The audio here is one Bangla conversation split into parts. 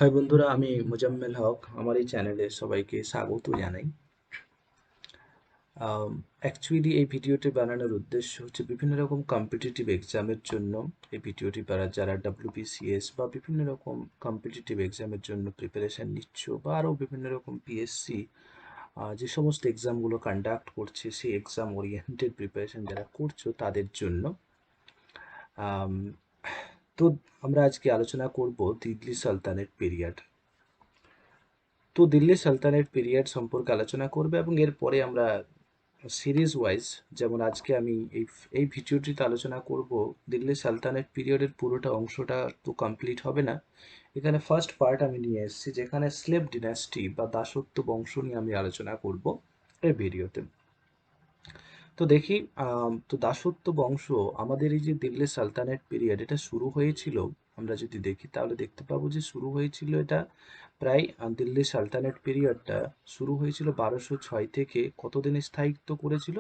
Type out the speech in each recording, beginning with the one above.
হাই বন্ধুরা, আমি মোজাম্মেল হক। আমার এই চ্যানেলে সবাইকে স্বাগত জানাই। অ্যাকচুয়ালি এই ভিডিওটি বানানোর উদ্দেশ্য হচ্ছে বিভিন্ন রকম কম্পিটিটিভ এক্সামের জন্য এই ভিডিওটি যারা WBCS বা বিভিন্ন রকম কম্পিটিটিভ এক্সামের জন্য প্রিপারেশান নিচ্ছ, বা আরও বিভিন্ন রকম PSC যে সমস্ত এক্সামগুলো কন্ডাক্ট করছে, সেই এক্সাম ওরিয়েন্টেড প্রিপারেশান যারা করছো তাদের জন্য। আম, তো আমরা আজকে আলোচনা করব দিল্লি সালতানেট পিরিয়ড। তো দিল্লি সালতানেট পিরিয়ড সম্পর্কে আলোচনা করবে, এবং এরপরে আমরা সিরিজ ওয়াইজ, যেমন আজকে আমি এই ভিডিওটিতে আলোচনা করব দিল্লি সালতানেট পিরিয়ডের পুরোটা অংশটা তো কমপ্লিট হবে না। এখানে ফার্স্ট পার্ট আমি নিয়ে এসেছি, যেখানে স্লেভ ডিনাস্টি বা দাসত্ব বংশ নিয়ে আমি আলোচনা করব এই ভিডিওতে। তো দেখি, তো দাসত্ব বংশ, আমাদের এই যে দিল্লি সালতানেট পিরিয়ড, এটা শুরু হয়েছিল, আমরা যদি দেখি তাহলে দেখতে পাবো যে শুরু হয়েছিল এটা প্রায় দিল্লি সালতানেট পিরিয়ডটা শুরু হয়েছিল 1206 থেকে কতদিন স্থায়িত্ব করেছিল,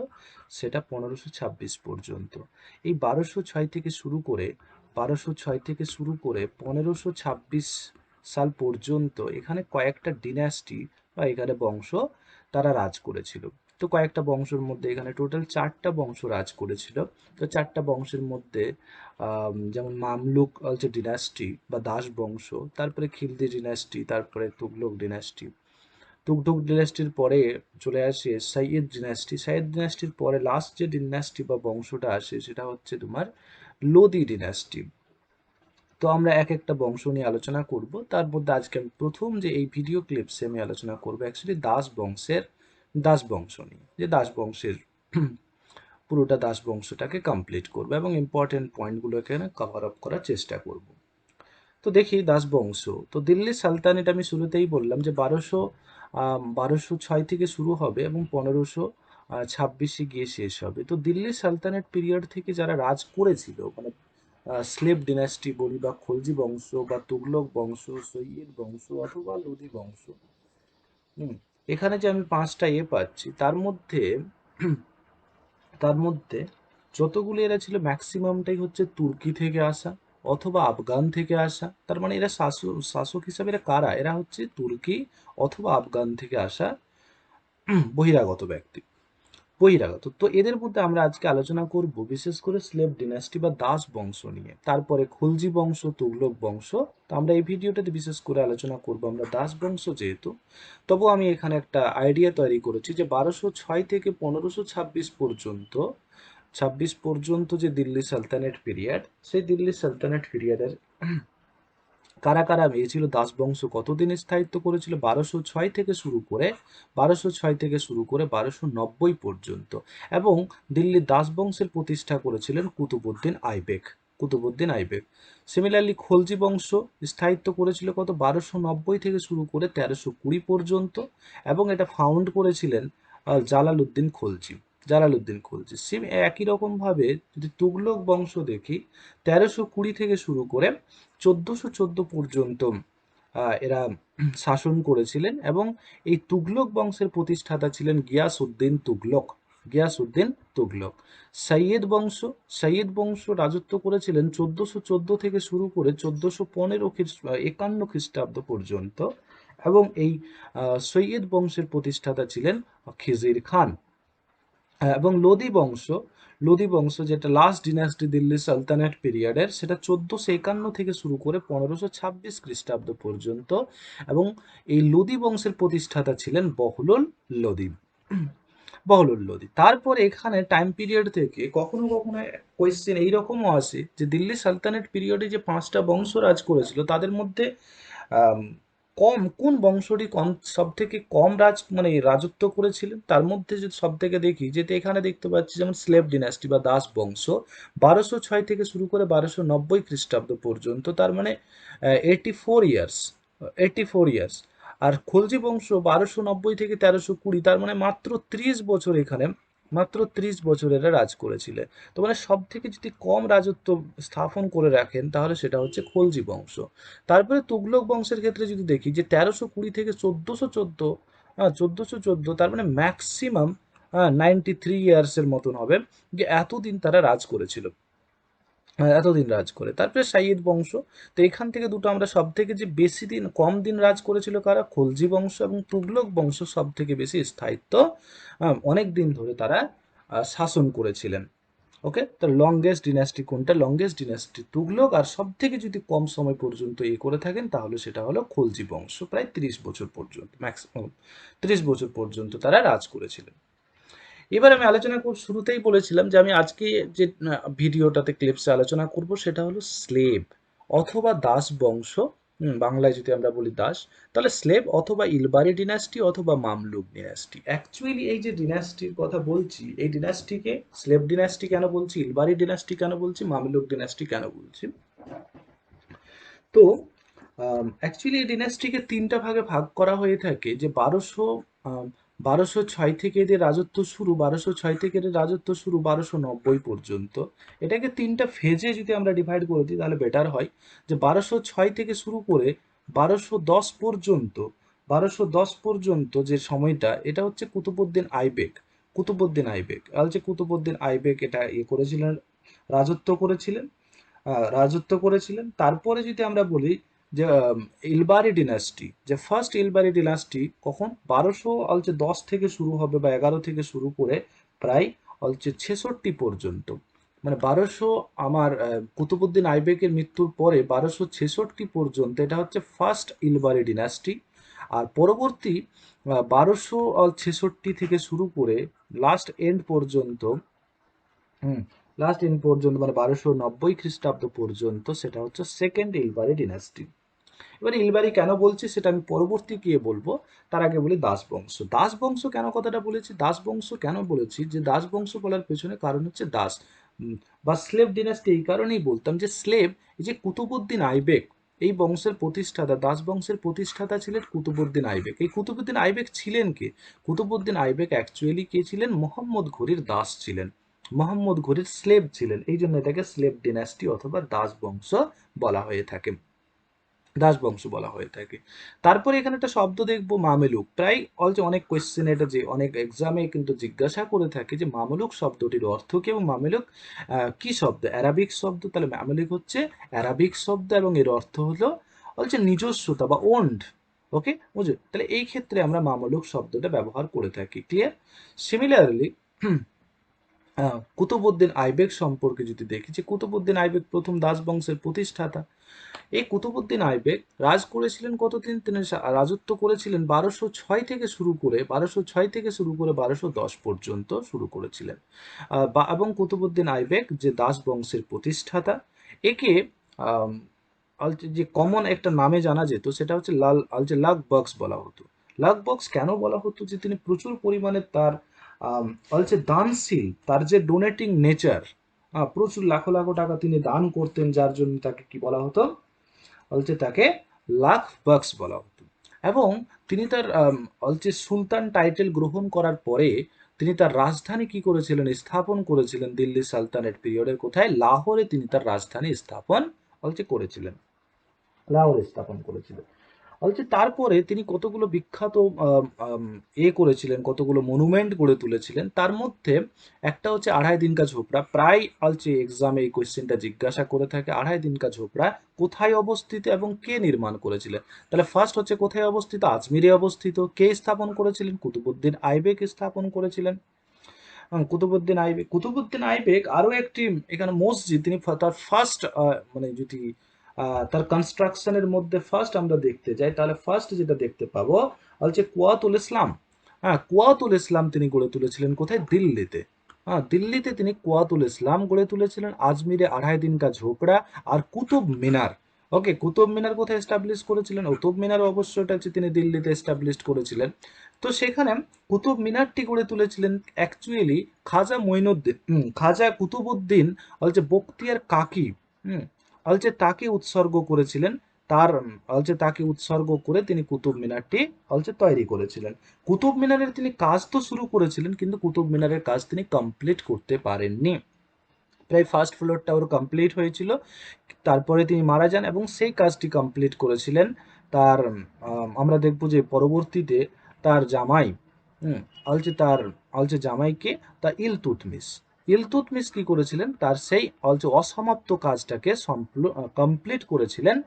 সেটা 1526 পর্যন্ত। এই 1206 থেকে শুরু করে 1526 সাল পর্যন্ত এখানে কয়েকটা ডিনাস্টি বা এখানে বংশ তারা রাজ করেছিল। তো কয়েকটা বংশের মধ্যে এখানে টোটাল 4টা বংশ রাজ করেছিল। তো 4টা বংশের মধ্যে যেমন মামলুক যে ডিনাস্টি বা দাস বংশ, তারপরে খিলজি ডিনাস্টি, তারপরে তুগলক ডিনাস্টি। তুগলক ডিনাস্টির পরে চলে আসে সৈয়দ ডিনাস্টি। সৈয়দ ডিনাস্টির পরে লাস্ট যে ডিনাস্টি বা বংশটা আসে সেটা হচ্ছে তোমার লোদি ডিনাস্টি। তো আমরা এক একটা বংশ নিয়ে আলোচনা করব। তার মধ্যে আজকে আমি প্রথম যে এই ভিডিও ক্লিপসে আমি আলোচনা করব অ্যাকচুয়ালি দাস বংশ নিয়ে, যে দাস বংশের পুরোটা দাস বংশটাকে কমপ্লিট করব এবং ইম্পর্টেন্ট পয়েন্টগুলো এখানে কভার আপ করার চেষ্টা করব। তো দেখি দাস বংশ। তো দিল্লি সালতানেট আমি শুরুতেই বললাম যে 1206 থেকে শুরু হবে এবং 1526 গিয়ে শেষ হবে। তো দিল্লি সালতানেট পিরিয়ড থেকে যারা রাজ করেছিল, মানে স্লেভ ডিনাস্টি বলি বা খলজি বংশ বা তুগলক বংশ, সৈয়দ বংশ অথবা লোদি বংশ, হুম, এখানে যে আমি 5টা পাচ্ছি, তার মধ্যে যতগুলো এরা ছিল ম্যাক্সিমামটাই হচ্ছে তুর্কি থেকে আসা অথবা আফগান থেকে আসা। তার মানে এরা শাসক হিসাবে এরা কারা, এরা হচ্ছে তুর্কি অথবা আফগান থেকে আসা বহিরাগত ব্যক্তি। বহিরাগত, তো এদের মধ্যে আমরা আজকে আলোচনা করব বিশেষ করে স্লেভ ডিনাস্টি বা দাস বংশ নিয়ে, তারপরে খুলজি বংশ, তুগলক বংশ। তো আমরা এই ভিডিওটাতে বিশেষ করে আলোচনা করব আমরা দাস বংশ যেহেতু। তবু আমি এখানে একটা আইডিয়া তৈরি করেছি যে 1206 থেকে 1526 পর্যন্ত যে দিল্লি সালতানেট পিরিয়ড, সেই দিল্লি সালতানেট পিরিয়ডের কারা কারা মেয়ে দাস বংশ কতদিন স্থায়িত্ব করেছিল, 1206 থেকে শুরু করে 1290 পর্যন্ত। এবং দিল্লির দাস বংশের প্রতিষ্ঠা করেছিলেন কুতুবুদ্দিন আইবেক। সিমিলারলি খলজি বংশ স্থায়িত্ব করেছিল কত, 1290 থেকে শুরু করে 1320 পর্যন্ত, এবং এটা ফাউন্ড করেছিলেন জালালউদ্দিন খলজি। সেম একই রকম ভাবে যদি তুগলক বংশ দেখি, 1320 থেকে শুরু করে 1414 পর্যন্ত এরা শাসন করেছিলেন, এবং এই তুগলক বংশের প্রতিষ্ঠাতা ছিলেন গিয়াসউদ্দিন তুগলক। সৈয়দ বংশ রাজত্ব করেছিলেন 1414 থেকে শুরু করে 1451 খ্রিস্টাব্দ পর্যন্ত, এবং এই সৈয়দ বংশের প্রতিষ্ঠাতা ছিলেন খিজির খান। এবং লোদি বংশ যেটা লাস্ট ডিনাস্টি দিল্লি সালতানেট পিরিয়ডের, সেটা 1451 থেকে শুরু করে 1526 খ্রিস্টাব্দ পর্যন্ত, এবং এই লোদি বংশের প্রতিষ্ঠাতা ছিলেন বহলুল লোদি। তারপর এখানে টাইম পিরিয়ড থেকে কখনো কখনো কোয়েশ্চেন এইরকমও আসে যে দিল্লি সালতানেট পিরিয়ডে যে 5টা বংশ রাজ করেছিল তাদের মধ্যে আম, কোন বংশটি সব থেকে কম মানে রাজত্ব করেছিলেন। তার মধ্যে যদি সব থেকে দেখি, যেটা এখানে দেখতে পাচ্ছি, যেমন স্লেভ ডিনাস্টি বা দাস বংশ 1206 থেকে শুরু করে 1290 খ্রিস্টাব্দ পর্যন্ত, তার মানে 84 ইয়ার্স। আর খলজি বংশ 1290 থেকে 1320, তার মানে মাত্র 30 বছর, এখানে মাত্র 30 বছর এরা রাজ করেছিলেন। তো মানে সব থেকে যদি কম রাজত্ব স্থাপন করে রাখেন তাহলে সেটা হচ্ছে খলজি বংশ। তারপরে তুগলক বংশের ক্ষেত্রে যদি দেখি যে 1320 থেকে 1414, তার মানে ম্যাক্সিমাম 93 ইয়ার্সের মতন হবে, যে এতদিন তারা রাজ করেছিল। এতদিন রাজ করে। তারপরে সাইয়িদ বংশ। তো এখান থেকে দুটো আমরা সব থেকে যে বেশি দিন কম দিন রাজ করেছিল কারা, খলজি বংশ এবং তুগলক বংশ সব থেকে বেশি স্থায়িত্ব অনেক দিন ধরে তারা শাসন করেছিলেন। ওকে, তো লংগেস্ট ডিনাস্টি কোনটা, লংগেস্ট ডিনাস্টি তুগলক, আর সব থেকে যদি কম সময় পর্যন্ত করে থাকেন তাহলে সেটা হলো খলজি বংশ, প্রায় 30 বছর পর্যন্ত, ম্যাক্সিমাম 30 বছর পর্যন্ত তারা রাজ করেছিলেন। এবার আমি আলোচনা শুরুতেই বলেছিলাম যে আমি আজকে যে ভিডিওটাতে ক্লিপসে আলোচনা করব সেটা হলো স্লেভ অথবা দাস বংশ। বাংলায় যদি আমরা বলি দাস, তাহলে স্লেভ অথবা ইলবারি ডিনাস্টি অথবা মামলুক ডিনাস্টি। অ্যাকচুয়ালি এই যে ডিনাস্টির কথা বলছি, এই ডিনাস্টিকে স্লেভ ডিনাস্টি কেন বলছি, ইলবারি ডিনাস্টি কেন বলছি, মামলুক ডিনাস্টি কেন বলছি, তো অ্যাকচুয়ালি এই ডিনাস্টিকে তিনটা ভাগে ভাগ করা হয়ে থাকে। যে 1206 থেকে এদের রাজত্ব শুরু, 1206 থেকে এদের রাজত্ব শুরু 1290 পর্যন্ত। এটাকে তিনটা ফেজে যদি আমরা ডিভাইড করে দিই তাহলে বেটার হয়। যে 1206 থেকে শুরু করে 1210 পর্যন্ত, 1210 পর্যন্ত যে সময়টা, এটা হচ্ছে কুতুবউদ্দিন আইবেক। কুতুবউদ্দিন আইবেক যে কুতুবউদ্দিন আইবেক এটা করেছিলেন, রাজত্ব করেছিলেন, তারপরে যদি আমরা বলি যে ইলবারি ডিনাস্টি, যে ফার্স্ট ইলবারি ডিনাস্টি কখন 1210 থেকে শুরু হবে বা 11 থেকে শুরু করে প্রায় 66 পর্যন্ত, মানে 1200 আমার কুতুবউদ্দিন আইবেকের মৃত্যুর পরে 1266 পর্যন্ত, এটা হচ্ছে ফার্স্ট ইলবারি ডিনাস্টি। আর পরবর্তী 1266 থেকে শুরু করে লাস্ট এন্ড পর্যন্ত, হুম লাস্ট এন্ড পর্যন্ত মানে 1290 খ্রিস্টাব্দ পর্যন্ত, সেটা হচ্ছে সেকেন্ড ইলবারি ডিনাস্টি। এবারে ইলবারি কেন বলছি সেটা আমি পরবর্তী গিয়ে বলবো, তার আগে বলি দাস বংশ। দাস বংশ কেন কথাটা বলেছি, দাস বংশ কেন বলেছি, যে দাস বংশ বলার পেছনে কারণ হচ্ছে দাস বা স্লেভ ডিনাস্টি। এই কারণেই বলতাম যে স্লেভ, এই যে কুতুবউদ্দিন আইবেক, এই বংশের প্রতিষ্ঠাতা, দাস বংশের প্রতিষ্ঠাতা ছিলেন কুতুবউদ্দিন আইবেক। এই কুতুবউদ্দিন আইবেক ছিলেন কে, কুতুবউদ্দিন আইবেক অ্যাকচুয়ালি কে ছিলেন, মোহাম্মদ ঘুরির দাস ছিলেন, মোহাম্মদ ঘুরির স্লেভ ছিলেন, এই জন্য এটাকে স্লেভ ডিনাস্টি অথবা দাস বংশ বলা হয়ে থাকে, দাস বংশ বলা হয়ে থাকে। তারপরে এখানে একটা শব্দ দেখবো মামেলুক, প্রায় অনেক কোয়েশ্চেন, এটা যে অনেক এক্সামে কিন্তু জিজ্ঞাসা করে থাকে যে মামেলুক শব্দটির অর্থ কি, এবং মামেলুক কি শব্দ, অ্যারাবিক শব্দ, তাহলে মামেলুক হচ্ছে অ্যারাবিক শব্দ এবং এর অর্থ হলো নিজস্বতা বা ওন্ড। ওকে, বুঝে, তাহলে এই ক্ষেত্রে আমরা মামলুক শব্দটা ব্যবহার করে থাকি। ক্লিয়ার? সিমিলারলি কুতুবউদ্দিন আইবেক সম্পর্কে যদি দেখি, যে কুতুবউদ্দিন আইবেক প্রথম দাস বংশের প্রতিষ্ঠাতা। এই কুতুবউদ্দিন আইবেক রাজ করেছিলেন কতদিন, তিনি রাজত্ব করেছিলেন 1206 থেকে শুরু করে, 1206 থেকে শুরু করে 1210 পর্যন্ত শুরু করেছিলেন। এবং কুতুবউদ্দিন আইবেক যে দাস বংশের প্রতিষ্ঠাতা, একে আম, যে কমন একটা নামে জানা যেত সেটা হচ্ছে লাল বক্স বলা হতো। লাল বক্স কেন বলা হতো, যে তিনি প্রচুর পরিমাণে তার দানশীল, তার যে ডোনেটিং নেচার, প্রচুর লাখো লাখো টাকা তিনি দান করতেন, যার জন্য তাকে কি বলা হতো, তাকে লাখ বাক্স বলা হতো। এবং তিনি তার সুলতান টাইটেল গ্রহণ করার পরে তিনি তার রাজধানী কি করেছিলেন, স্থাপন করেছিলেন দিল্লি সালতানেট পিরিয়ডের কোথায়, লাহোরে তিনি তার রাজধানী স্থাপন করেছিলেন, লাহোরে স্থাপন করেছিলেন। তারপরে তিনি কতগুলো বিখ্যাত করেছিলেন, কতগুলো মনুমেন্ট গড়ে তুলেছিলেন। তার মধ্যে একটা হচ্ছে আড়াই দিন কা ঝোপড়া, প্রায় এক্সামে এই কোয়েশ্চেনটা জিজ্ঞাসা করে থাকে, আড়াই দিন কা ঝোপড়া কোথায় অবস্থিত এবং কে নির্মাণ করেছিলেন। তাহলে ফার্স্ট হচ্ছে কোথায় অবস্থিত, আজমিরে অবস্থিত। কে স্থাপন করেছিলেন, কুতুবউদ্দিন আইবেক স্থাপন করেছিলেন। কুতুবউদ্দিন আইবেক আরো একটি এখানে মসজিদ, তিনি তার ফার্স্ট মানে যদি তার কনস্ট্রাকশনের মধ্যে ফার্স্ট আমরা দেখতে যাই, তাহলে ফার্স্ট যেটা দেখতে পাবো কুয়াতুল ইসলাম। কুয়াতুল ইসলাম তিনি গড়ে তুলেছিলেন কোথায়, দিল্লিতে। দিল্লিতে তিনি কুয়াতুল ইসলাম গড়ে তুলেছিলেন। আজমিরে আড়াই দিন কা ঝোপড়া আর কুতুব মিনার। ওকে, কুতুব মিনার কোথায় এস্টাবলিশ করেছিলেন, কুতুব মিনার অবশ্যই এটা হচ্ছে তিনি দিল্লিতে এস্টাবলিশ করেছিলেন। তো সেখানে কুতুব মিনারটি গড়ে তুলেছিলেন অ্যাকচুয়ালি খাজা মঈনুদ্দিন, খাজা কুতুবউদ্দিন বখতিয়ার কাকি, হুম তাকে উৎসর্গ করেছিলেন। তার তাকে উৎসর্গ করে তিনি কুতুব মিনারটি তৈরি করেছিলেন। কুতুব মিনারের তিনি কাজ তো শুরু করেছিলেন, কিন্তু কুতুব মিনারের কাজ তিনি কমপ্লিট করতে পারেননি। প্রায় ফার্স্ট ফ্লোরটা ওর কমপ্লিট হয়েছিল, তারপরে তিনি মারা যান এবং সেই কাজটি কমপ্লিট করেছিলেন তার আমরা দেখব যে পরবর্তীতে তার জামাই, হুম তার জামাইকে তা ইলতুৎমিশ। ইলতুৎমিশ কি করেছিলেন, তার সেই অসমাপ্ত কাজটাকে কমপ্লিট করেছিলেন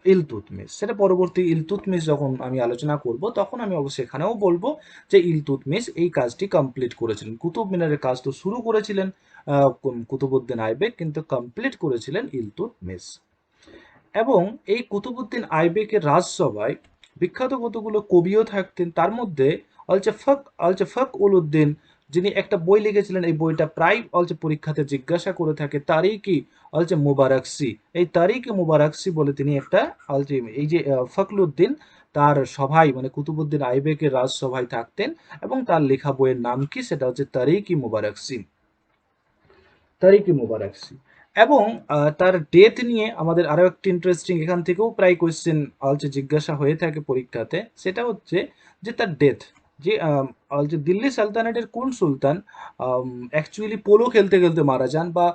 ইলতুৎমিশ। সেটা পরবর্তী ইলতুৎমিশ যখন আমি আলোচনা করব তখন আমি অবশ্যই এখানেও বলবো যে ইলতুৎমিশ এই কাজটি কমপ্লিট করেছিলেন। কুতুব মিনারের কাজ তো শুরু করেছিলেন কুতুবউদ্দিন আইবেক, কিন্তু কমপ্লিট করেছিলেন ইলতুৎমিশ। এবং এই কুতুবউদ্দিন আইবেকের রাজসভায় বিখ্যাত কতগুলো কবিও থাকতেন। তার মধ্যে অলচে ফখ উল উদ্দিন, যিনি একটা বই লিখেছিলেন, এই বইটা প্রায় পরীক্ষাতে জিজ্ঞাসা করে থাকে, তারিকি মুবারাকসি। এই তারিকি মুবারাকসি বলে তিনি একটা এই যে ফখরুদ্দিন তার সভায় মানে কুতুবউদ্দিন আইবেকের রাজসভায় থাকতেন, এবং তার লেখা বইয়ের নাম কি, সেটা হচ্ছে তারিকি মুবারাকসি। এবং তার ডেথ নিয়ে আমাদের আরো একটি ইন্টারেস্টিং, এখান থেকেও প্রায় কোয়েশ্চেন জিজ্ঞাসা হয়ে থাকে পরীক্ষাতে, সেটা হচ্ছে যে তার ডেথ, যে দিল্লি সালতানাতের কোন সুলতান অ্যাকচুয়ালি পোলো খেলতে খেলতে মারা যান, বা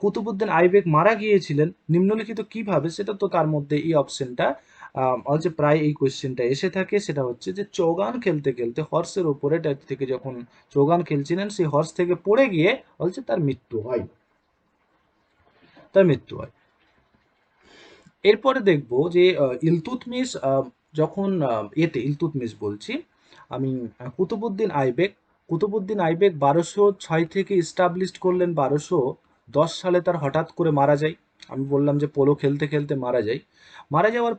কুতুবউদ্দিন আইবেক মারা গিয়েছিলেন নিম্নলিখিত কিভাবে, সেটা তো তার মধ্যে এই অপশনটা প্রায় এই কোয়েশ্চেনটা এসে থাকে। সেটা হচ্ছে যে চৌগান খেলতে খেলতে হর্সের উপরে থেকে যখন চৌগান খেলছিলেন, সেই হর্স থেকে পড়ে গিয়ে তার মৃত্যু হয়। এরপরে দেখব যে ইলতুৎমিশ যখন ইলতুৎমিশ বলছি আমি, কুতুবউদ্দিন আইবেক 1206 থেকে ইস্টাবলিশড করলেন 1210 সালে। তার হঠাৎ করে মারা যায়, আমি বললাম যে পোলো খেলতে খেলতে মারা যায়। মারা যাওয়ার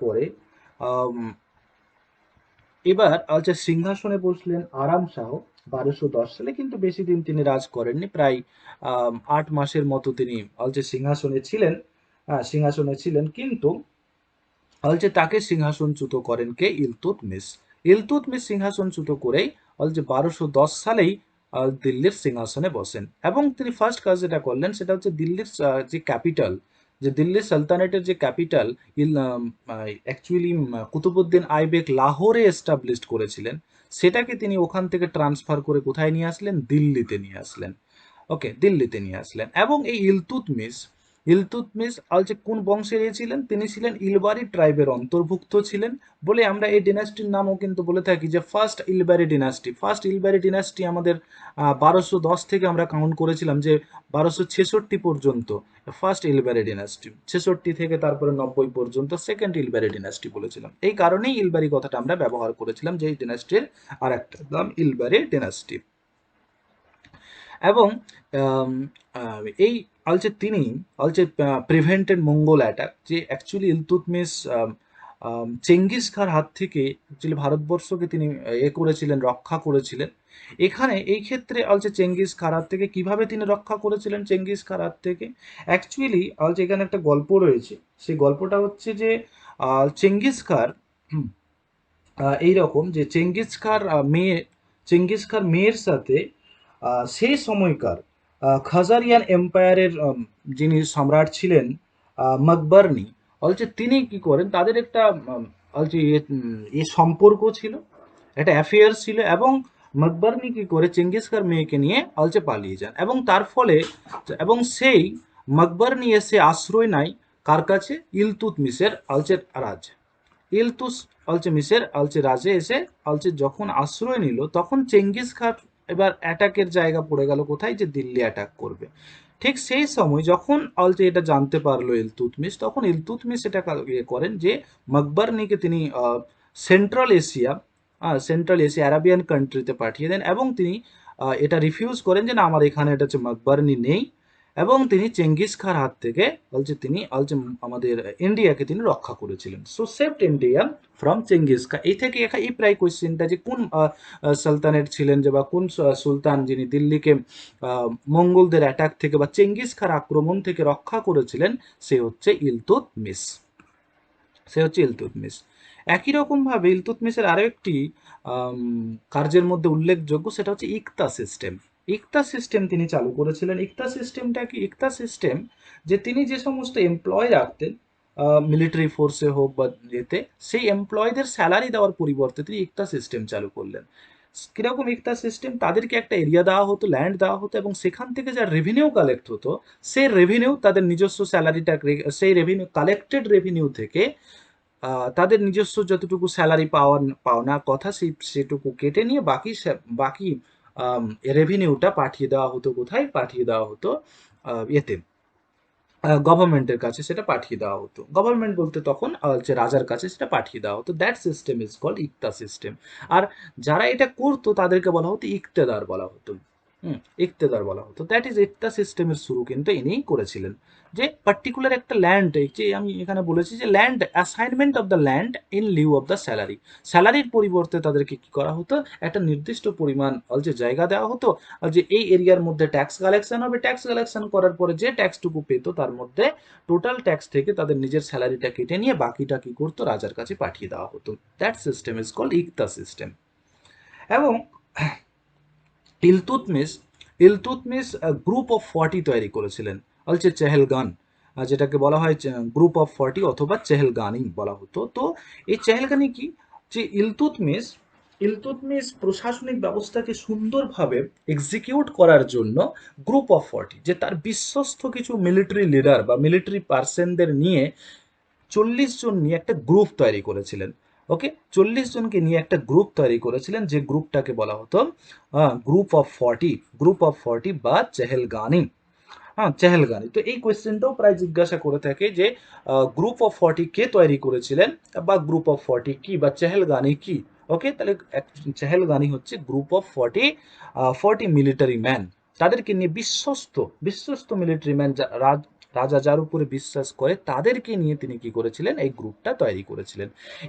পরে আম, এবার সিংহাসনে বসলেন আরাম শাহ 1210 সালে, কিন্তু বেশি দিন তিনি রাজ করেননি, প্রায় 8 মাসের মতো তিনি সিংহাসনে ছিলেন। কিন্তু তাকে সিংহাসনচ্যুত করেন কে, ইলতুৎমিশ সিংহাসনচ্যুত করেই 1210 সালেই দিল্লির সিংহাসনে বসেন। এবং তিনি ফার্স্ট কাজ যেটা করলেন সেটা হচ্ছে দিল্লির যে ক্যাপিটাল, যে দিল্লি সালতানেটের যে ক্যাপিটাল অ্যাকচুয়ালি কুতুবউদ্দিন আইবেক লাহোরে এস্টাবলিশড করেছিলেন, সেটাকে তিনি ওখান থেকে ট্রান্সফার করে কোথায় নিয়ে আসলেন, দিল্লিতে নিয়ে আসলেন। এবং এই ইলতুৎমিশ কোন বংশের ছিলেন, তিনি ছিলেন ইলবারি ট্রাইবের অন্তর্ভুক্ত ছিলেন বলে আমরা এই ডিনাস্টির নামও কিন্তু বলে থাকি যে ফার্স্ট ইলবারি ডিনাস্টি আমাদের 1210 থেকে আমরা কাউন্ট করেছিলাম যে 1266 পর্যন্ত ফার্স্ট ইলবারি ডিনাস্টি, 66 থেকে তারপরে 90 পর্যন্ত সেকেন্ড ইলবারি ডিনাস্টি বলেছিলাম। এই কারণেই ইলবারি কথাটা আমরা ব্যবহার করেছিলাম, যে এই ডিনাস্টির আর একটা নাম ইলবারি ডিনাস্টি। এবং এই তিনি প্রিভেন্টেড মঙ্গল অ্যাটাক, যে অ্যাকচুয়ালি ইলতুৎমিশ চেঙ্গিস খাঁর হাত থেকে অ্যাকচুয়ালি ভারতবর্ষকে তিনি রক্ষা করেছিলেন। এখানে এই ক্ষেত্রে চেঙ্গিস খাঁর হাত থেকে কিভাবে তিনি রক্ষা করেছিলেন, চেঙ্গিস খাঁর হাত থেকে অ্যাকচুয়ালি এখানে একটা গল্প রয়েছে। সেই গল্পটা হচ্ছে যে চেঙ্গিস খাঁর এইরকম যে চেঙ্গিস খাঁর মেয়ের সাথে সেই সময়কার খাজারিয়ান এম্পায়ারের যিনি সম্রাট ছিলেন মকবরনী, তিনি কি করেন, তাদের একটা সম্পর্ক ছিল, একটা অ্যাফেয়ার ছিল। এবং মকবরনী কি করে চেঙ্গিস খাঁর মেয়েকে নিয়ে পালিয়ে যান, এবং তার ফলে সেই মকবরনী এসে আশ্রয় নেয় কার কাছে, ইলতুৎমিশের রাজ। ইলতুস মিসের রাজে এসে যখন আশ্রয় নিল, তখন চেঙ্গিস খান এবার অ্যাটাকের জায়গা পড়ে গেল কোথায়, যে দিল্লি অ্যাটাক করবে। ঠিক সেই সময় যখন এটা জানতে পারলো ইলতুৎমিশ, তখন ইলতুৎমিশ এটা করেন যে মকবরনীকে তিনি সেন্ট্রাল এশিয়া আরাবিয়ান কান্ট্রিতে পাঠিয়ে দেন, এবং তিনি এটা রিফিউজ করেন যে না, আমার এখানে এটা হচ্ছে মকবরনী নেই। এবং তিনি চেঙ্গিস খাঁর হাত থেকে তিনি আমাদের ইন্ডিয়াকে তিনি রক্ষা করেছিলেন। So saved India from Genghis Khan. এই থেকে এই প্রায় কোয়েশ্চেনটা যে কোন সালতানেট ছিলেন, যে বা কোন সুলতান যিনি দিল্লিকে মঙ্গলদের অ্যাটাক থেকে বা চেঙ্গিস খাঁর আক্রমণ থেকে রক্ষা করেছিলেন, সে হচ্ছে ইলতুৎমিশ। একই রকম ভাবে ইলতুৎমিশের আরো একটি কার্যের মধ্যে উল্লেখযোগ্য, সেটা হচ্ছে ইকতা সিস্টেম তিনি চালু করেছিলেন। ইকতা সিস্টেমটা কি, ইকতা সিস্টেম যে তিনি যে সমস্ত এমপ্লয় রাখতেন মিলিটারি ফোর্সে হোক বা এতে, সেই এমপ্লয়ীদের স্যালারি দেওয়ার পরিবর্তে তিনি ইকতা সিস্টেম চালু করলেন। কিরকম ইকতা সিস্টেম, তাদেরকে একটা এরিয়া দেওয়া হতো, ল্যান্ড দেওয়া হতো, এবং সেখান থেকে যা রেভিনিউ কালেক্ট হতো, সেই রেভিনিউ তাদের নিজস্ব স্যালারিটা, সেই রেভিনিউ কালেক্টেড রেভিনিউ থেকে তাদের নিজস্ব যতটুকু স্যালারি পাওনা কথা সেটুকু কেটে নিয়ে বাকি রেভিনিউটা পাঠিয়ে দেওয়া হতো কোথায়, পাঠিয়ে দেওয়া হতো এতে গভর্নমেন্টের কাছে সেটা পাঠিয়ে দেওয়া হতো। গভর্নমেন্ট বলতে তখন যে রাজার কাছে সেটা পাঠিয়ে দেওয়া হতো। That system is called iqta system. আর যারা এটা করতো তাদেরকে বলা হতো ইকতেদার বলা হতো। ইকতেদার বলা হতো। দ্যাট ইজ ইকতা সিস্টেমের শুরু কিন্তু ইনিই করেছিলেন। যে পার্টিকুলার একটা ল্যান্ড, যে আমি এখানে বলেছি যে land assignment of the land in Liu of the salary. স্যালারির পরিবর্তে তাদেরকে কি করা হতো, একটা নির্দিষ্ট পরিমাণ যে জায়গা দেওয়া হতো, যে এই এরিয়ার মধ্যে ট্যাক্স কালেকশন হবে, ট্যাক্স কালেকশন করার পরে যে ট্যাক্সটুকু পেতো তার মধ্যে টোটাল ট্যাক্স থেকে তাদের নিজের স্যালারিটা কেটে নিয়ে বাকিটা কি করতো, রাজার কাছে পাঠিয়ে দেওয়া হতো। That system is called iqta system. এবং ইলতুৎমিশ ইলতুৎমিশ গ্রুপ অফ 40 তৈরি করেছিলেন, হচ্ছে চেহেলগান, যেটাকে বলা হয় গ্রুপ অফ 40 অথবা চেহেলগানি বলা হতো। তো এই চেহেলগানি কি, যে ইলতুৎমিশ প্রশাসনিক ব্যবস্থাকে সুন্দরভাবে এক্সিকিউট করার জন্য গ্রুপ অফ 40, যে তার বিশ্বস্ত কিছু মিলিটারি লিডার বা মিলিটারি পার্সনদের নিয়ে 40 জন নিয়ে একটা গ্রুপ তৈরি করেছিলেন। ওকে, 40 জনকে নিয়ে একটা গ্রুপ তৈরি করেছিলেন, যে গ্রুপটাকে বলা হতো গ্রুপ অফ 40 বা চেহেলগানি। হ্যাঁ, চেহেলগানি। তো এই কোয়েশ্চেনটাও প্রায় জিজ্ঞাসা করে থাকে যে গ্রুপ অফ 40 কে তৈরি করেছিলেন, বা গ্রুপ অফ 40 কি, বা চেহেলগানি কি। ওকে, তাহলে চেহেলগানি হচ্ছে গ্রুপ অফ 40 মিলিটারি ম্যান, তাদেরকে নিয়ে বিশ্বস্ত বিশ্বস্ত মিলিটারি ম্যান, রাজা যার উপরে বিশ্বাস করে তাদেরকে নিয়ে তিনি কি করেছিলেন, এই গ্রুপটা তৈরি করেছিলেন।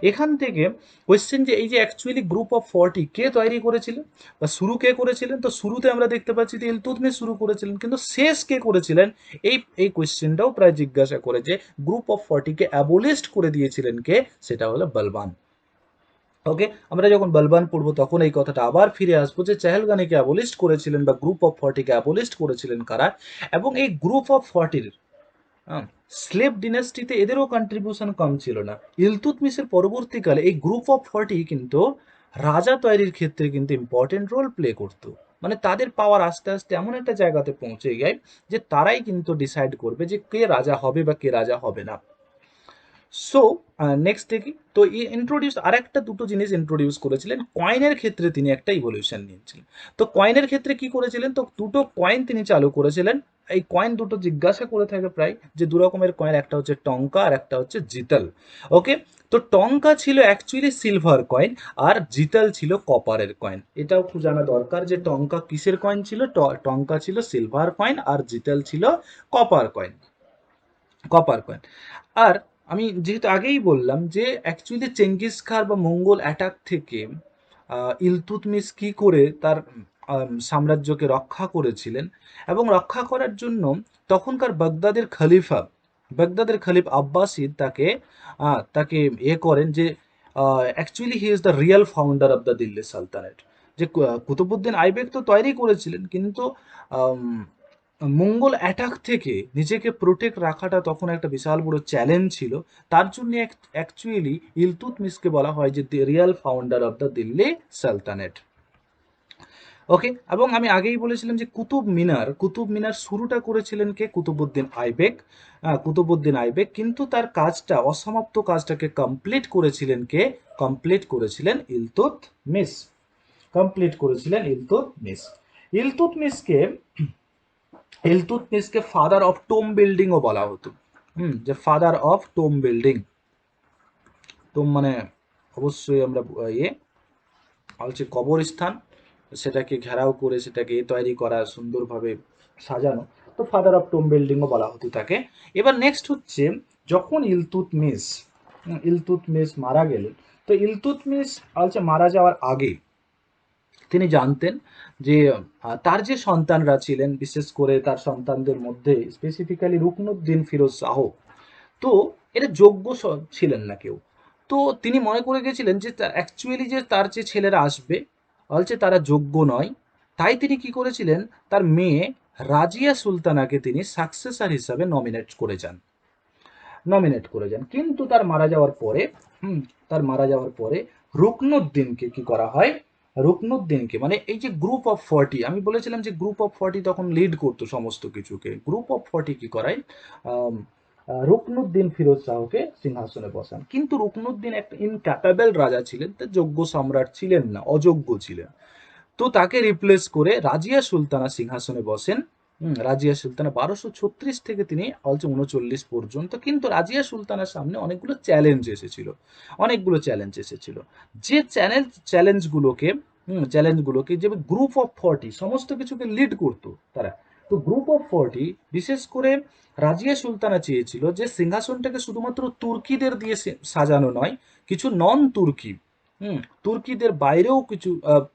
এখান থেকে কোয়েশ্চেন, যে এই যে অ্যাকচুয়ালি গ্রুপ অফ 40 কে তৈরি করেছিলেন বা শুরু কে করেছিলেন, তো শুরুতে আমরা দেখতে পাচ্ছি যে ইলতুৎমিশ শুরু করেছিলেন, কিন্তু শেষ কে করেছিলেন, এই কোয়েশ্চেনটাও প্রায় জিজ্ঞাসা করে, যে গ্রুপ অফ 40 কে অ্যাবলিস্ট করে দিয়েছিলেন কে, সেটা হলো বলবান। ওকে, আমরা যখন বলবান পড়বো তখন এই কথাটা আবার ফিরে আসবো, যে চেহেলগানিকে অ্যাবলিস্ট করেছিলেন বা গ্রুপ অফ 40 কে অ্যাবলিস্ট করেছিলেন কারা। এবং এই গ্রুপ অফ 40, স্লেভ ডিনাস্টিতে এদেরও কন্ট্রিবিউশন কম ছিল না। ইলতুৎমিশের পরবর্তীকালে এই গ্রুপ অফ 40 কিন্তু রাজা তৈরির ক্ষেত্রে কিন্তু ইম্পর্টেন্ট রোল প্লে করতো। মানে তাদের পাওয়ার আস্তে আস্তে এমন একটা জায়গাতে পৌঁছে যায় যে তারাই কিন্তু ডিসাইড করবে যে কে রাজা হবে বা কে রাজা হবে না। সো নেক্সট দেখি, তো ইন্ট্রোডিউস আর একটা দুটো জিনিস ইন্ট্রোডিউস করেছিলেন। কয়েনের ক্ষেত্রে তিনি একটা ইভলিউশন নিয়েছিলেন। তো কয়েনের ক্ষেত্রে কি করেছিলেন, তো দুটো কয়েন তিনি চালু করেছিলেন। এই কয়েন দুটো জিজ্ঞাসা করে থাকে প্রায়, যে দু রকমের কয়েন, একটা হচ্ছে টঙ্কা আর একটা হচ্ছে জিতাল। ওকে, তো টঙ্কা ছিল অ্যাকচুয়ালি সিলভার কয়েন, আর জিতাল ছিল কপারের কয়েন। এটাও খুব জানা দরকার যে টঙ্কা কিসের কয়েন ছিল, টঙ্কা ছিল সিলভার কয়েন, আর জিতাল ছিল কপার কয়েন। Copper coin. আর আমি যেহেতু আগেই বললাম যে অ্যাকচুয়ালি চেঙ্গিস খান বা মঙ্গল অ্যাটাক থেকে ইলতুৎমিশ কি করে তার সাম্রাজ্যকে রক্ষা করেছিলেন, এবং রক্ষা করার জন্য তখনকার বাগদাদের খলিফ আব্বাসিদ তাকে করেন, যে actually he is the real founder of the Delhi sultanate. যে কুতুবুদ্দিন আইবেক তো তৈরি করেছিলেন, কিন্তু আম, মঙ্গল অ্যাটাক থেকে নিজেকে প্রোটেক্ট রাখাটা তখন একটা বিশাল বড় চ্যালেঞ্জ ছিল। তার জন্য অ্যাকচুয়ালি ইলতুৎমিশকে বলা হয় যে the real founder of the Delhi sultanate. Okay, এবং আমি আগেই বলেছিলাম যে কুতুব মিনার শুরুটা করেছিলেন কে, কুতুবুদ্দিন আইবেক, কিন্তু তার কাজটা, অসমাপ্ত কাজটাকে কমপ্লিট করেছিলেন ইলতুৎমিশ। ইলতুৎমিশকে ইলতুৎমিশকে ফাদার অফ টোম বিল্ডিংও বলা হতো। যে father of Tomé building, Tomé মানে অবশ্যই আমরা হচ্ছে কবরস্থান, সেটাকে ঘেরাও করে সেটাকে তৈরি করা, সুন্দরভাবে সাজানো। তো ফাদার অফ টোম বিল্ডিংও বলা হতো তাকে। এবার নেক্সট হচ্ছে, যখন ইলতুৎমিশ মারা গেলেন, তো ইলতুৎমিশ হচ্ছে মারা যাওয়ার আগে তিনি জানতেন যে তার যে সন্তানরা ছিলেন, বিশেষ করে তার সন্তানদের মধ্যে স্পেসিফিক্যালি রুকনুদ্দিন ফিরোজ শাহ, তো এটা যোগ্য ছিলেন না কেউ। তো তিনি মনে করে গেছিলেন যে অ্যাকচুয়ালি যে তার যে ছেলেরা আসবে, বলছে তারা যোগ্য নয়। তাই তিনি কি করেছিলেন, তার মেয়ে রাজিয়া সুলতানাকে তিনি সাকসেসর হিসাবে নমিনেট করে যান। কিন্তু তার মারা যাওয়ার পরে রুকনুদ্দিনকে কি করা হয়, রুকনুদ্দিনকে, মানে এই যে গ্রুপ অফ 40, আমি বলেছিলাম যে গ্রুপ অফ 40 তখন লিড করতো সমস্ত কিছুকে, গ্রুপ অফ 40 কি করায়, আম, রুকনুদ্দিন ফিরোজ শাহকে সিংহাসনে বসান। কিন্তু রুকনুদ্দিন একটা ইনক্যাপাবল রাজা ছিলেন, তার যোগ্য সম্রাট ছিলেন না, অযোগ্য ছিলেন। তো তাকে রিপ্লেস করে রাজিয়া সুলতানা সিংহাসনে বসেন। রাজিয়া সুলতানা 1236 থেকে তিনি অলছে 39 পর্যন্ত। কিন্তু রাজিয়া সুলতানার সামনে অনেকগুলো চ্যালেঞ্জ এসেছিল। যে চ্যালেঞ্জগুলোকে যে গ্রুপ অফ 40 সমস্ত কিছুকে লিড করতো তারা। তো গ্রুপ অফ 40 বিশেষ করে রাজিয়া সুলতানা চেয়েছিল যে সিংহাসনটাকে শুধুমাত্র তুর্কিদের দিয়ে সাজানো নয়, কিছু নন তুর্কি তুর্কিদের বাইরেও কিছু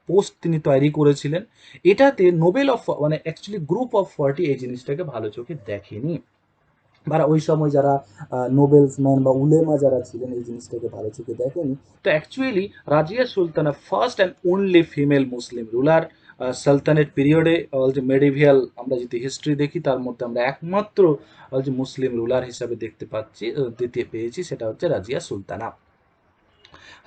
পোস্ট তিনি তৈরি করেছিলেন। এটাতে নোবেল অফ মানে অ্যাকচুয়ালি গ্রুপ অফ 40 এই জিনিসটাকে ভালো চোখে দেখেনি, বা ওই সময় যারা নোবেলসম্যান বা উলেমা যারা ছিলেন এই জিনিসটাকে ভালো চোখে দেখেনি। তো actually Razia Sultana first and only female Muslim ruler sultanate পিরিয়ডে যে মেডিভিয়াল আমরা যদি হিস্ট্রি দেখি তার মধ্যে আমরা একমাত্র যে মুসলিম রুলার হিসাবে দেখতে পেয়েছি সেটা হচ্ছে রাজিয়া সুলতানা।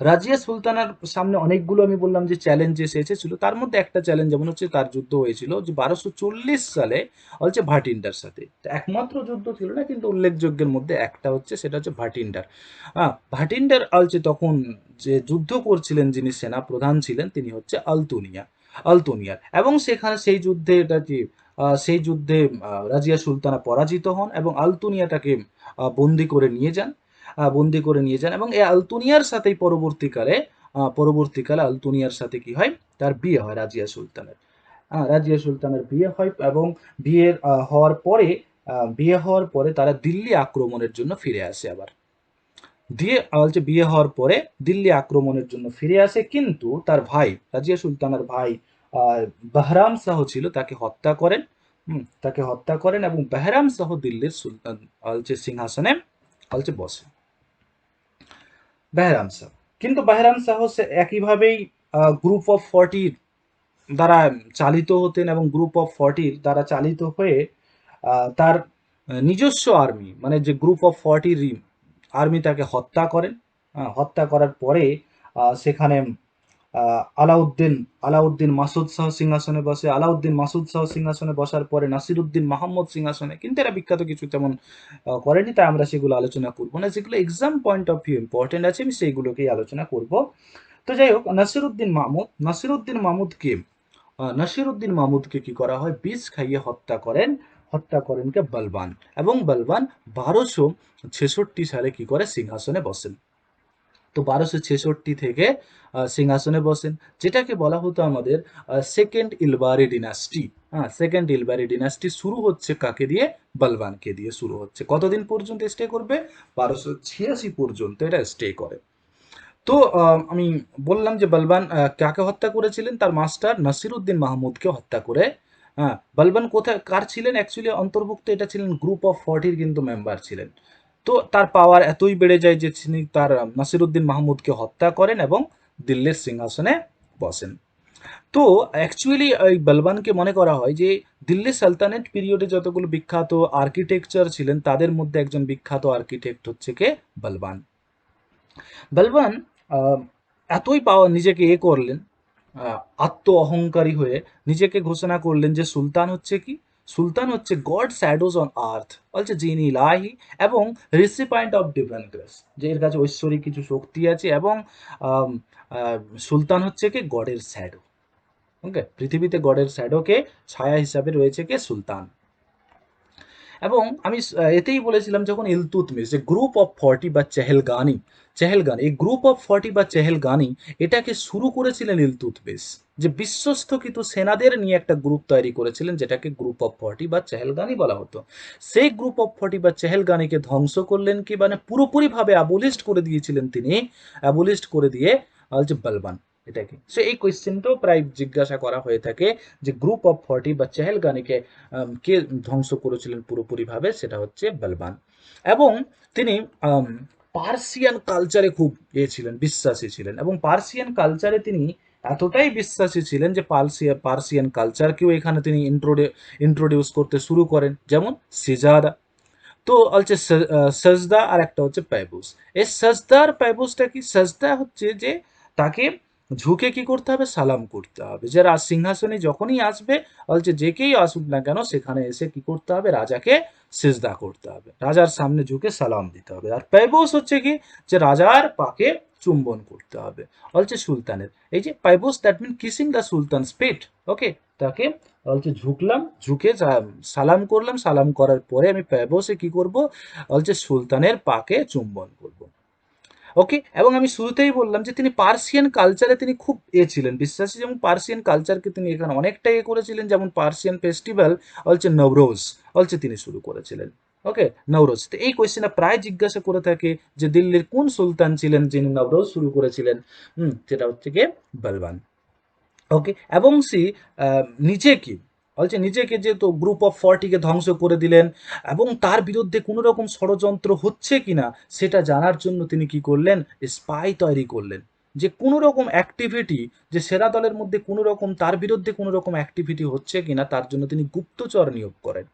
রাজিয়া সুলতানার সামনে অনেকগুলো আমি বললাম যে চ্যালেঞ্জ এসেছিল, তার মধ্যে একটা চ্যালেঞ্জ যেমন হচ্ছে তার যুদ্ধ হয়েছিল যে 1240 সালে হচ্ছে ভাটিন্ডার সাথে। একমাত্র যুদ্ধ ছিল না, কিন্তু উল্লেখযোগ্যের মধ্যে একটা হচ্ছে সেটা হচ্ছে ভাটিন্ডার। ভাটিন্ডার অলছে তখন যে যুদ্ধ করছিলেন যিনি সেনা প্রধান ছিলেন তিনি হচ্ছে আলতুনিয়ার, এবং সেখানে সেই যুদ্ধে রাজিয়া সুলতানা পরাজিত হন এবং আলতুনিয়া তাকে বন্দি করে নিয়ে যান এবং এই আলতুনিয়ার সাথেই পরবর্তীকালে আলতুনিয়ার সাথে কি হয়, তার বিয়ে হয় রাজিয়া সুলতানের বিয়ে হয় এবং বিয়ে হওয়ার পরে তারা দিল্লি আক্রমণের জন্য ফিরে আসে আবার। বিয়ে হওয়ার পরে দিল্লি আক্রমণের জন্য ফিরে আসে, কিন্তু তার ভাই রাজিয়া সুলতানের ভাই বাহরাম শাহ ছিল, তাকে হত্যা করেন এবং বাহরাম শাহ দিল্লির সুলতান সিংহাসনে বসে বেহরাম শাহ। কিন্তু বেহরাম শাহ একইভাবেই গ্রুপ অফ 40 দ্বারা চালিত হতেন এবং গ্রুপ অফ 40 দ্বারা চালিত হয়ে তার নিজস্ব আর্মি মানে যে গ্রুপ অফ 40 আর্মি তাকে হত্যা করার পরে সেখানে আলাউদ্দিন মাসুদ শাহ সিংহাসনে বসে। আলাউদ্দিন মাসুদ শাহ সিংহাসনে বসার পরে নাসিরুদ্দিন মাহমুদ সিংহাসনে, কিন্তু এরা বিখ্যাত কিছু তেমন করেনি, তাই আমরা সেগুলো আলোচনা করবো না। যেগুলো exam point of view important আছে আমি সেইগুলোকেই আলোচনা করব। তো যাই হোক, নাসিরুদ্দিন মাহমুদকে কি করা হয়, বিষ খাইয়ে হত্যা করেন কে বলবান, এবং বলবান 1266 সালে কি করে সিংহাসনে বসেন। তো 1266 থেকে সিংহাসনে বসেন, যেটাকে বলা হতো আমাদের সেকেন্ড ইলবারি ডিনাস্টি। সেকেন্ড ইলবারি ডিনাস্টি শুরু হচ্ছে কাকে দিয়ে, বলবানকে দিয়ে শুরু হচ্ছে। কতদিন পর্যন্ত স্টে করবে, 1286 পর্যন্ত এটা স্টে করে। তো আমি বললাম যে বলবান কাকে হত্যা করেছিলেন, তার মাস্টার নাসিরুদ্দিন মাহমুদকে হত্যা করে। বলবান কোথায় কার ছিলেন অ্যাকচুয়ালি অন্তর্ভুক্ত, এটা ছিলেন গ্রুপ অফ 40 কিন্তু মেম্বার ছিলেন। তো তার পাওয়ার এতই বেড়ে যায় যে তিনি তার নাসিরুদ্দিন মাহমুদকে হত্যা করেন এবং দিল্লির সিংহাসনে বসেন। তো অ্যাকচুয়ালি এই বলবানকে মনে করা হয় যে দিল্লি সালতানেট পিরিয়ডে যতগুলো বিখ্যাত আর্কিটেকচার ছিলেন তাদের মধ্যে একজন বিখ্যাত আর্কিটেক্ট হচ্ছে কে, বলবান। বলবান এতই নিজেকে করলেন, আত্ম অহংকারী হয়ে নিজেকে ঘোষণা করলেন যে সুলতান হচ্ছে গড শ্যাডোজ অন আর্থ, বলছে যিনি ইলাহি এবং রিসিপায়েন্ট অফ ডিভাইন গ্রেস, যে এর কাছে ঐশ্বরিক কিছু শক্তি আছে এবং সুলতান হচ্ছে কি গডের শ্যাডো। ওকে, পৃথিবীতে গডের শ্যাডোকে ছায়া হিসাবে রয়েছে কে, সুলতান। এবং আমি এতেই বলেছিলাম যখন ইলতুৎমিশ যে গ্রুপ অফ 40 বা চেহেলগানি এই গ্রুপ অফ 40 বা চেহেলগানি এটাকে শুরু করেছিলেন ইলতুৎমিশ, যে বিশ্বস্ত কিন্তু সেনাদের নিয়ে একটা গ্রুপ তৈরি করেছিলেন যেটাকে গ্রুপ অফ 40 বা চেহেলগানি বলা হতো। সেই গ্রুপ অফ 40 বা চেহেলগানিকে ধ্বংস করলেন কি, মানে পুরোপুরিভাবে অ্যাবলিস্ট করে দিয়েছিলেন তিনি, অ্যাবলিস্ট করে দিয়ে যে বলবান। এটাকে এই কোয়েশ্চেনটাও প্রায় জিজ্ঞাসা করা হয়ে থাকে যে গ্রুপ অফ 40 বা চেহেলগানিকে কে ধ্বংস করেছিলেন পুরোপুরিভাবে, সেটা হচ্ছে বলবান। এবং তিনি পার্সিয়ান কালচারে খুব বিশ্বাসী ছিলেন, এবং পার্সিয়ান কালচারে তিনি এতটাই বিশ্বাসী ছিলেন যে পার্সিয়ান কালচারকেও এখানে তিনি ইন্ট্রোডিউস করতে শুরু করেন, যেমন সিজাদা। তো হচ্ছে সাজদা আর একটা হচ্ছে পাইবুস। এই সাজদা আর পাইবুসটা কি, সাজদা হচ্ছে যে তাকে ঝুঁকে কি করতে হবে, সালাম করতে হবে, যে সিংহাসনে যখনই আসবে বলছে যে কেই আসুক না কেন সেখানে এসে কি করতে হবে, রাজাকে সিজদা করতে হবে, রাজার সামনে ঝুঁকে সালাম দিতে হবে। আর পাইবুস হচ্ছে কি, যে রাজার পাকে চুম্বন করতে হবে, বলছে সুলতানের। এই যে পাইবোস that mean kissing the sultan's feet. Okay, তাকে বলছে ঝুঁকলাম, ঝুঁকে সালাম করলাম, সালাম করার পরে আমি পাইবোসে কি করব, বলছে সুলতানের পাকে চুম্বন করব। ওকে, এবং আমি শুরুতেই বললাম যে তিনি পার্সিয়ান কালচারে তিনি খুব ছিলেন বিশ্বাসী, যেমন পার্সিয়ান কালচারকে তিনি এখানে অনেকটা করেছিলেন, যেমন পার্সিয়ান ফেস্টিভ্যাল হচ্ছে নবরোজ হচ্ছে তিনি শুরু করেছিলেন। ওকে, নবরোজ। তো এই কোয়েশ্চেনটা প্রায় জিজ্ঞাসা করে থাকে যে দিল্লির কোন সুলতান ছিলেন যিনি নবরোজ শুরু করেছিলেন। সেটা হচ্ছে গিয়ে বলবান। ওকে, এবং নিজেকে বলছে নিজেকে যেহেতু গ্রুপ অফ 40-কে ধ্বংস করে দিলেন, এবং তার বিরুদ্ধে কোনো রকম ষড়যন্ত্র হচ্ছে কিনা সেটা জানার জন্য তিনি কি করলেন, স্পাই তৈরি করলেন। যে কোনো রকম অ্যাক্টিভিটি, যে সেনা দলের মধ্যে কোনো রকম তার বিরুদ্ধে কোনো রকম অ্যাক্টিভিটি হচ্ছে কিনা তার জন্য তিনি গুপ্তচর নিয়োগ করেন,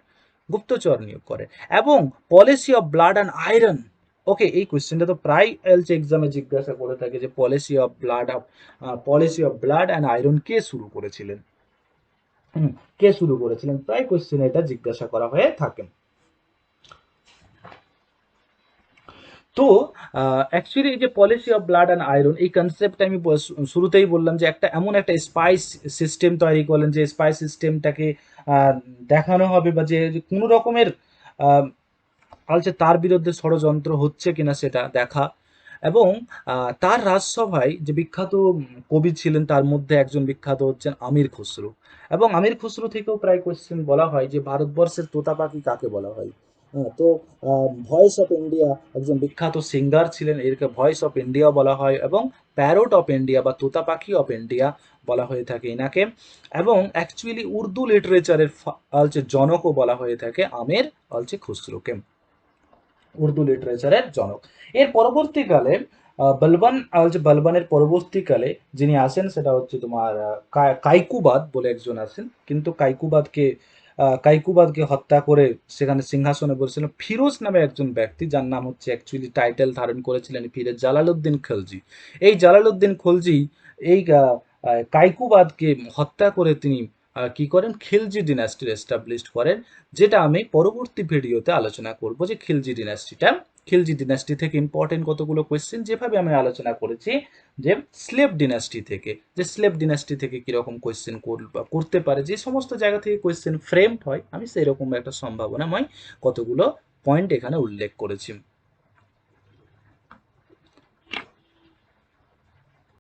গুপ্তচর নিয়োগ করেন। এবং policy of blood and iron. Okay, এই কোয়েশ্চেনটা তো প্রায় এলসে এক্সামে জিজ্ঞাসা করে থাকে যে policy of blood and iron কে শুরু করেছিলেন। কে শুরু করেছিলেন, প্রায় কোয়েশ্চেন এটা জিজ্ঞাসা করা হয়ে থাকে। তো অ্যাকচুয়ালি এই যে policy of blood and iron, এই কনসেপ্ট আমি শুরুতেই বললাম যে একটা এমন একটা স্পাইস সিস্টেম তৈরি করলেন, যে স্পাই সিস্টেমটাকে দেখানো হবে, বা যে যে কোনো রকমের হচ্ছে তার বিরুদ্ধে ষড়যন্ত্র হচ্ছে কিনা সেটা দেখা। এবং তার রাজসভায় যে বিখ্যাত কবি ছিলেন তার মধ্যে একজন বিখ্যাত হচ্ছেন আমির খসরু। এবং আমির খসরু থেকেও প্রায় কোয়েশ্চেন বলা হয় যে ভারতবর্ষের তোতা পাখি কাকে বলা হয়। তো ভয়েস অফ ইন্ডিয়া একজন বিখ্যাত সিঙ্গার ছিলেন, এরকে ভয়েস অফ ইন্ডিয়া বলা হয়, এবং প্যারোট অফ ইন্ডিয়া বা তোতা পাখি অফ ইন্ডিয়া বলা হয়ে থাকে এনাকে। এবং অ্যাকচুয়ালি উর্দু লিটারেচারের হচ্ছে জনকও বলা হয়ে থাকে আমির হচ্ছে খসরুকে, উর্দু লিটারেচারের জনক। এর পরবর্তীকালে বলবান যে বলবানের পরবর্তীকালে যিনি আসেন সেটা হচ্ছে তোমার কাইকুবাদ বলে একজন আছেন, কিন্তু কাইকুবাদকে হত্যা করে সেখানে সিংহাসনে বসেছিলেন ফিরোজ নামে একজন ব্যক্তি, যার নাম হচ্ছে অ্যাকচুয়ালি টাইটেল ধারণ করেছিলেন ফিরে জালালউদ্দিন খলজি। এই জালালউদ্দিন খলজি এই কাইকুবাদকে হত্যা করে তিনি কি করেন, খিলজি ডিনাস্টির এস্টাবলিশড করেন। যেটা আমি পরবর্তী ভিডিওতে আলোচনা করব যে খিলজি ডিনাস্টি থেকে ইম্পর্টেন্ট কতগুলো কোয়েশ্চেন, যেভাবে আমি আলোচনা করেছি যে স্লেভ ডিনাস্টি থেকে কিরকম কোয়েশ্চেন করতে পারে, যে সমস্ত জায়গা থেকে কোয়েশ্চেন ফ্রেমড হয়, আমি সেই রকম একটা সম্ভাবনাময় কতগুলো পয়েন্ট এখানে উল্লেখ করেছি।